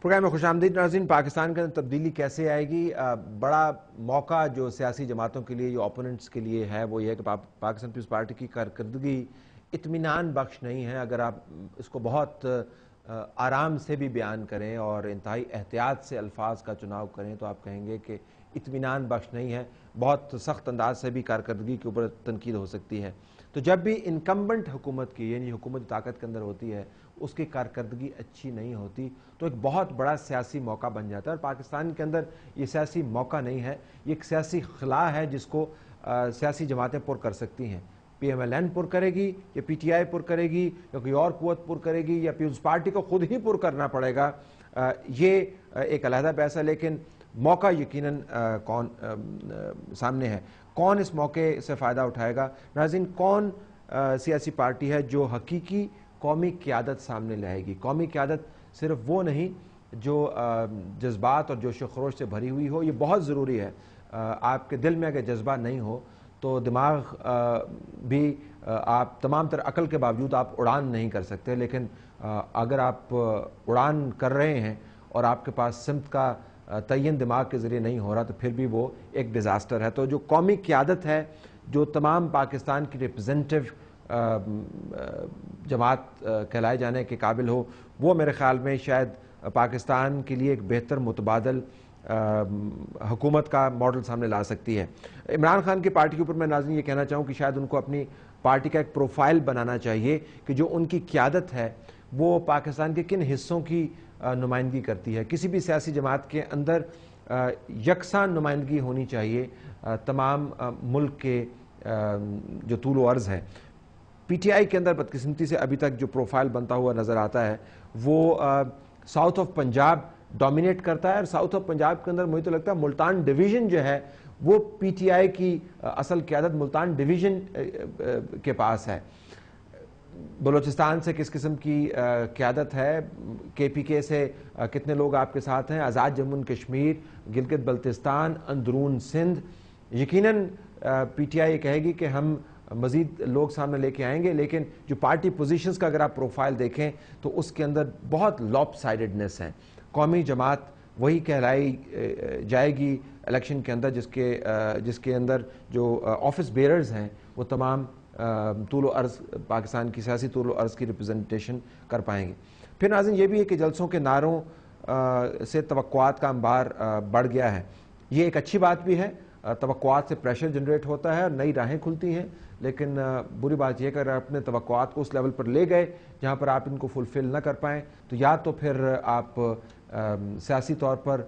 Programme میں خوش آمدید ناظرین۔ پاکستان کے اندر تبدیلی کیسے آئے گی؟ بڑا موقع جو سیاسی جماعتوں کے لیے، جو اوپوننٹس کے لیے ہے، وہ یہ ہے کہ پاکستان پیپلز پارٹی کی کارکردگی اطمینان بخش نہیں ہے۔ اگر آپ اس کو بہت آرام سے بھی بیان کریں اور انتہائی احتیاط سے الفاظ کا چناؤ کریں تو آپ کہیں گے کہ اطمینان بخش نہیں ہے، بہت سخت انداز سے بھی کارکردگی کے اوپر تنقید ہو سکتی ہے۔ تو جب بھی انکمبنٹ حکومت کی، یعنی حکومت طاقت کے اندر ہوتی ہے، اس کی کارکردگی اچھی نہیں ہوتی تو ایک بہت بڑا سیاسی موقع بن جاتا ہے۔ اور پاکستان کے اندر یہ سیاسی موقع نہیں ہے، یہ ایک سیاسی خلا ہے جس کو سیاسی جماعتیں پر کر سکتی ہیں۔ پی ایم ایل این پر کرے گی یا پی ٹی آئی پر کرے گی یا کوئی اور قوت پر کرے گی یا پیپلز پارٹی کو خود ہی پر کرنا پڑے گا، یہ ایک علیحدہ بحث ہے۔ لیکن موقع یقیناً کون سامنے ہے، کون اس موقع سے فائدہ اٹھائے گا؟ ناظرین، کون سیاسی پارٹی ہے جو حقیقی قومی قیادت سامنے لائے گی؟ قومی قیادت صرف وہ نہیں جو جذبات اور جوش و خروش سے بھری ہوئی ہو، یہ بہت ضروری ہے۔ آپ کے دل میں اگر جذبہ نہیں ہو تو دماغ بھی، آپ تمام تر عقل کے باوجود آپ اڑان نہیں کر سکتے۔ لیکن اگر آپ اڑان کر رہے ہیں اور آپ کے پاس سمت کا تعین دماغ کے ذریعے نہیں ہو رہا تو پھر بھی وہ ایک ڈیزاسٹر ہے۔ تو جو قومی قیادت ہے، جو تمام پاکستان کی ریپرزینٹیو جماعت کہلائے جانے کے قابل ہو، وہ میرے خیال میں شاید پاکستان کے لیے ایک بہتر متبادل حکومت کا ماڈل سامنے لا سکتی ہے۔ عمران خان کی پارٹی کے اوپر میں ناظرین یہ کہنا چاہوں کہ شاید ان کو اپنی پارٹی کا ایک پروفائل بنانا چاہیے کہ جو ان کی قیادت ہے وہ پاکستان کے کن حصوں کی نمائندگی کرتی ہے۔ کسی بھی سیاسی جماعت کے اندر یکساں نمائندگی ہونی چاہیے تمام ملک کے جو طول و عرض ہے۔ پی ٹی آئی کے اندر بدقسمتی سے ابھی تک جو پروفائل بنتا ہوا نظر آتا ہے وہ ساؤتھ آف پنجاب ڈومینیٹ کرتا ہے، اور ساؤتھ آف پنجاب کے اندر مجھے تو لگتا ہے ملتان ڈویژن جو ہے وہ پی ٹی آئی کی اصل قیادت ملتان ڈویژن کے پاس ہے۔ بلوچستان سے کس قسم کی قیادت ہے، کے پی کے سے کتنے لوگ آپ کے ساتھ ہیں، آزاد جموں کشمیر، گلگت بلتستان، اندرون سندھ، یقیناً پی ٹی آئی کہے گی کہ ہم مزید لوگ سامنے لے کے آئیں گے، لیکن جو پارٹی پوزیشنز کا اگر آپ پروفائل دیکھیں تو اس کے اندر بہت لاپ سائیڈڈنس ہے۔ قومی جماعت وہی کہلائی جائے گی الیکشن کے اندر جس کے اندر جو آفس بیئرز ہیں وہ تمام طول و عرض پاکستان کی سیاسی طول و عرض کی ریپرزنٹیشن کر پائیں گے۔ پھر ناظرین یہ بھی ہے کہ جلسوں کے نعروں سے توقعات کا انبار بڑھ گیا ہے، یہ ایک اچھی بات بھی ہے۔ توقعات سے پریشر جنریٹ ہوتا ہے اور نئی راہیں کھلتی ہیں، لیکن بری بات یہ کہ اگر اپنے توقعات کو اس لیول پر لے گئے جہاں پر آپ ان کو فلفل نہ کر پائیں تو یا تو پھر آپ سیاسی طور پر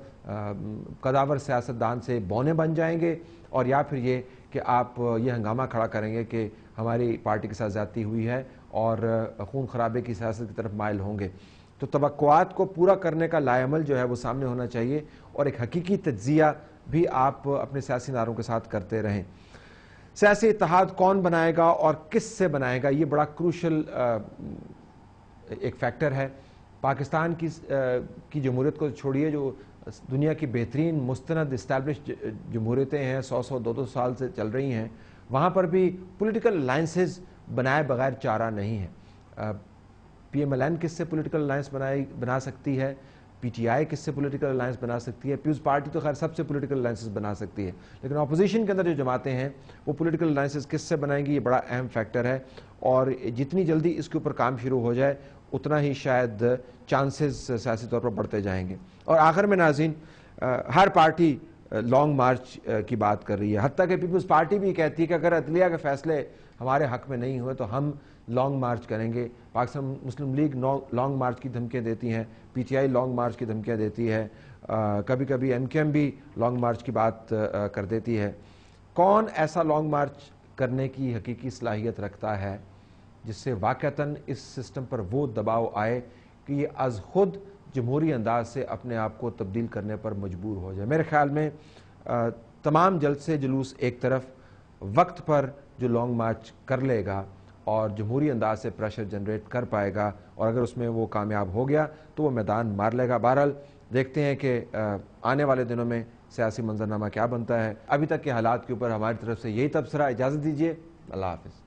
قداور سیاستدان سے بونے بن جائیں گے، اور یا پھر یہ کہ آپ یہ ہنگامہ کھڑا کریں گے کہ ہماری پارٹی کے ساتھ زیادتی ہوئی ہے اور خون خرابے کی سیاست کی طرف مائل ہوں گے۔ تو توقعات کو پورا کرنے کا لائعمل جو ہے وہ سامنے ہونا چاہیے، اور ایک حقیقی تجزیہ بھی آپ اپنے سیاسی نعروں کے ساتھ کرتے رہیں۔ سیاسی اتحاد کون بنائے گا اور کس سے بنائے گا، یہ بڑا کروشل ایک فیکٹر ہے۔ پاکستان کی جمہوریت کو چھوڑیے، جو دنیا کی بہترین مستند اسٹیبلش جمہوریتیں ہیں، 100 سال سے چل رہی ہیں، وہاں پر بھی پولیٹیکل الائنسز بنائے بغیر چارہ نہیں ہے۔ پی ایم ایل این کس سے پولیٹیکل الائنس بنا سکتی ہے، پی ٹی آئی کس سے پولیٹیکل الائنس بنا سکتی ہے، پیپلز پارٹی تو خیر سب سے پولیٹیکل الائنسز بنا سکتی ہے، لیکن اپوزیشن کے اندر جو جماعتیں ہیں وہ پولیٹیکل الائنسز کس سے بنائیں گی، یہ بڑا اہم فیکٹر ہے، اور جتنی جلدی اس کے اوپر کام شروع ہو جائے اتنا ہی شاید چانسز سیاسی طور پر بڑھتے جائیں گے۔ اور آخر میں ناظرین، ہر پارٹی لانگ مارچ کی بات کر رہی ہے، حتیٰ کہ پیپلز پارٹی بھی کہتی ہے کہ اگر عدلیہ کے فیصلے ہمارے حق میں نہیں ہوئے تو ہم لانگ مارچ کریں گے۔ پاکستان مسلم لیگ لانگ مارچ کی دھمکیاں دیتی ہیں، P T I long march کی دھمکیاں دیتی ہے، کبھی کبھی ایم کیو ایم بھی لانگ مارچ کی بات کر دیتی ہے۔ کون ایسا لانگ مارچ کرنے کی حقیقی صلاحیت رکھتا ہے جس سے واقعتاً اس سسٹم پر وہ دباؤ آئے کہ یہ از خود جمہوری انداز سے اپنے آپ کو تبدیل کرنے پر مجبور ہو جائے؟ میرے خیال میں تمام جلسے جلوس ایک طرف، وقت پر جو لانگ مارچ کر لے گا اور جمہوری انداز سے پریشر جنریٹ کر پائے گا، اور اگر اس میں وہ کامیاب ہو گیا تو وہ میدان مار لے گا۔ بہرحال دیکھتے ہیں کہ آنے والے دنوں میں سیاسی منظرنامہ کیا بنتا ہے۔ ابھی تک کے حالات کے اوپر ہماری طرف سے یہی تبصرہ، اجازت دیجیے، اللہ حافظ۔